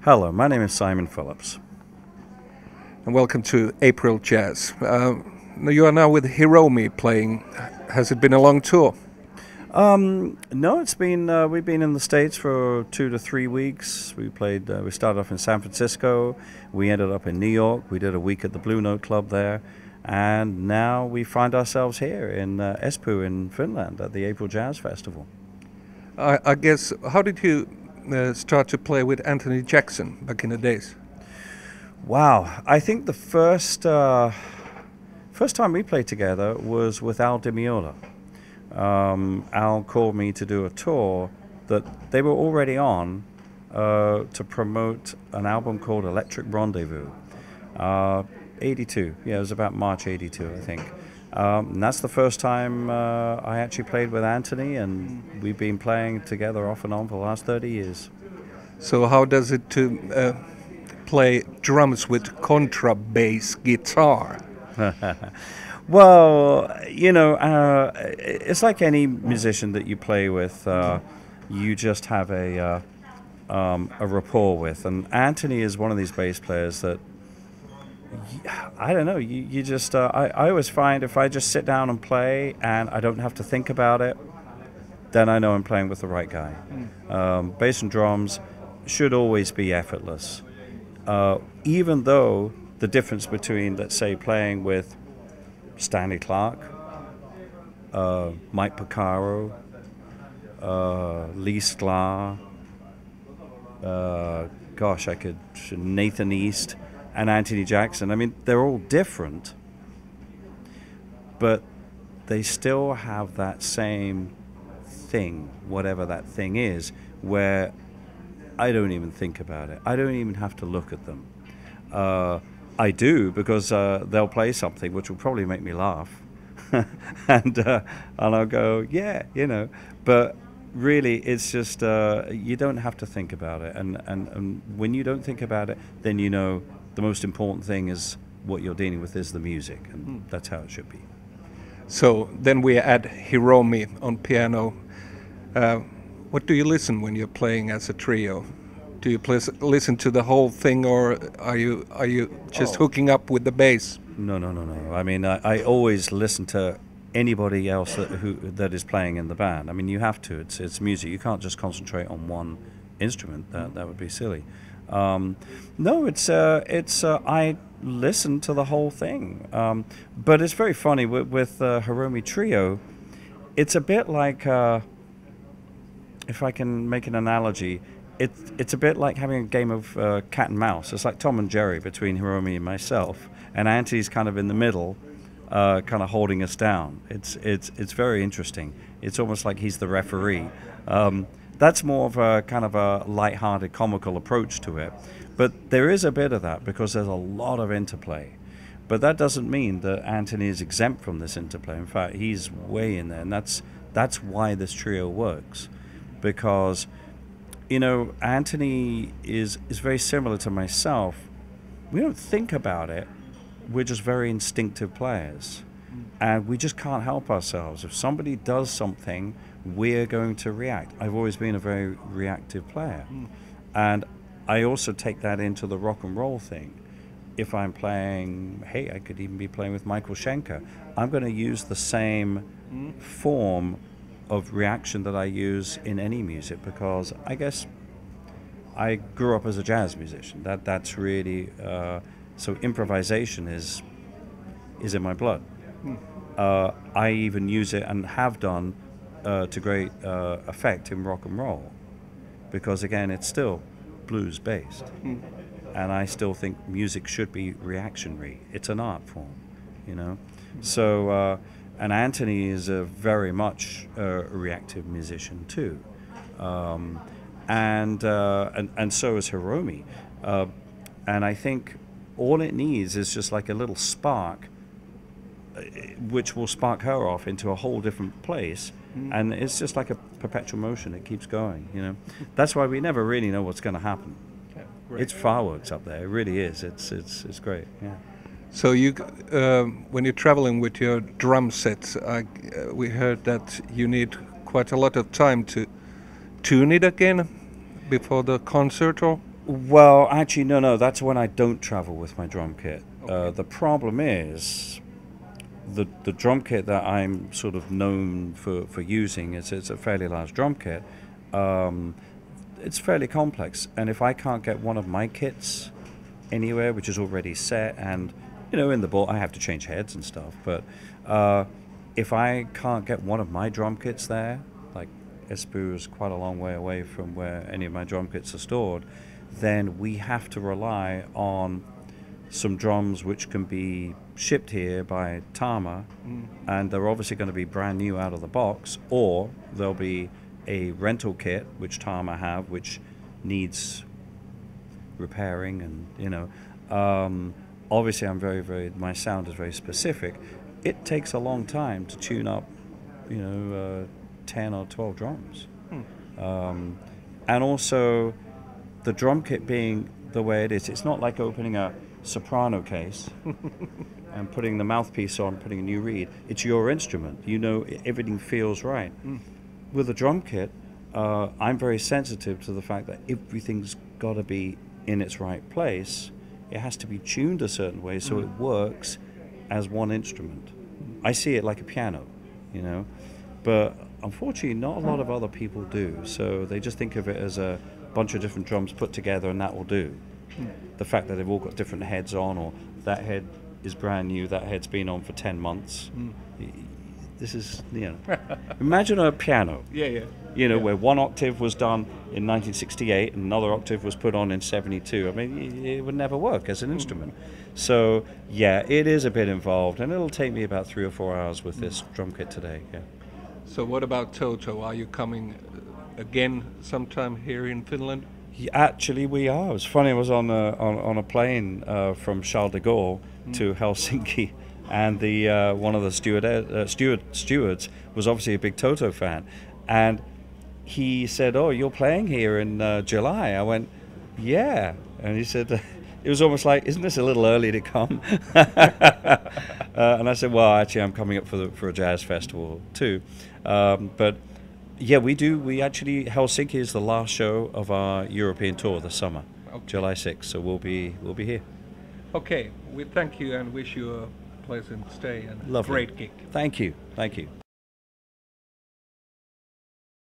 Hello, my name is Simon Phillips. And welcome to April Jazz. You are now with Hiromi playing. Has it been a long tour? No, it's been we've been in the States for 2 to 3 weeks. We started off in San Francisco. We ended up in New York. We did a week at the Blue Note Club there, and now we find ourselves here in Espoo in Finland at the April Jazz Festival. I guess, how did you start to play with Anthony Jackson back in the days? Wow, I think the first time we played together was with Al Di Meola. Al called me to do a tour that they were already on to promote an album called Electric Rendezvous. 82, yeah, it was about March 82, I think. And that's the first time I actually played with Anthony, and we've been playing together off and on for the last 30 years. So how does it to play drums with contrabass guitar? Well, it's like any musician that you play with. You just have a rapport with, and Anthony is one of these bass players that I don't know. You just I always find if I just sit down and play and I don't have to think about it, then I know I'm playing with the right guy. Bass and drums should always be effortless, even though the difference between, let's say, playing with Stanley Clarke, Mike Porcaro, Lee Sklar, Nathan East, and Anthony Jackson. I mean, they're all different, but they still have that same thing, whatever that thing is, where I don't even think about it. I don't even have to look at them. I do, because they'll play something which will probably make me laugh, and I'll go, yeah, But really, it's just you don't have to think about it, and when you don't think about it, then the most important thing is what you're dealing with is the music, and that's how it should be. So then we add Hiromi on piano. What do you listen when you're playing as a trio? Do you listen to the whole thing, or are you just hooking up with the bass? No. I mean, I always listen to anybody else that is playing in the band. I mean, you have to. It's music. You can't just concentrate on one instrument. That would be silly. No, I listen to the whole thing. But it's very funny with Hiromi Trio. It's a bit like, if I can make an analogy, it's a bit like having a game of cat and mouse. It's like Tom and Jerry between Hiromi and myself, and Anthony's kind of in the middle, kind of holding us down. It's very interesting. It's almost like he's the referee. That's more of a kind of a light-hearted, comical approach to it. But there is a bit of that because there's a lot of interplay. But that doesn't mean that Anthony is exempt from this interplay. In fact, he's way in there, and that's why this trio works. Because, Anthony is very similar to myself. We don't think about it. We're just very instinctive players. And we just can't help ourselves. If somebody does something, we're going to react. I've always been a very reactive player. And I also take that into the rock and roll thing. If I'm playing, I could even be playing with Michael Schenker, I'm going to use the same form of reaction that I use in any music, because I guess I grew up as a jazz musician. That's really so improvisation is in my blood. I even use it and have done to great effect in rock and roll, because again, it's still blues based, and I still think music should be reactionary. It's an art form, So, and Anthony is a very much a reactive musician too, and so is Hiromi, and I think all it needs is just like a little spark, which will spark her off into a whole different place. And it's just like a perpetual motion. It keeps going, That's why we never really know what's going to happen. Yeah, it's fireworks up there. It really is. It's great. Yeah. So you, when you're traveling with your drum sets, we heard that you need quite a lot of time to tune it again before the concert, or Well, actually, no. That's when I don't travel with my drum kit. Okay. The problem is the drum kit that I'm sort of known for using is it's a fairly large drum kit. Um, it's fairly complex, and if I can't get one of my kits anywhere, which is already set, and in the boat I have to change heads and stuff, but if I can't get one of my drum kits there, like Espoo is quite a long way away from where any of my drum kits are stored, then we have to rely on some drums which can be shipped here by Tama, and they're obviously going to be brand new out of the box, or there'll be a rental kit which Tama have, which needs repairing, and obviously I'm my sound is very specific. It takes a long time to tune up 10 or 12 drums. And also the drum kit being the way it is, it's not like opening a soprano case and putting the mouthpiece on, putting a new reed. It's your instrument. Everything feels right. With a drum kit, I'm very sensitive to the fact that everything's got to be in its right place. It has to be tuned a certain way so it works as one instrument. I see it like a piano, but unfortunately not a lot of other people do. So they just think of it as a bunch of different drums put together and that will do. The fact that they've all got different heads on, or that head is brand new, that head's been on for 10 months. This is, imagine a piano. Where one octave was done in 1968 and another octave was put on in 72. I mean, it would never work as an instrument. So, yeah, it is a bit involved, and it'll take me about 3 or 4 hours with this drum kit today, yeah. So what about Toto? Are you coming again sometime here in Finland? Actually, we are. It was funny, I was on a plane from Charles de Gaulle to Helsinki, and the one of the stewards was obviously a big Toto fan, and he said, "Oh, you're playing here in July." I went, "Yeah," and he said, it was almost like, "Isn't this a little early to come?" And I said, "Well, actually, I'm coming up for a jazz festival too," but. Yeah, we do. Helsinki is the last show of our European tour this summer, July 6th. So we'll be here. Okay, we thank you and wish you a pleasant stay and Lovely. great gig. Thank you.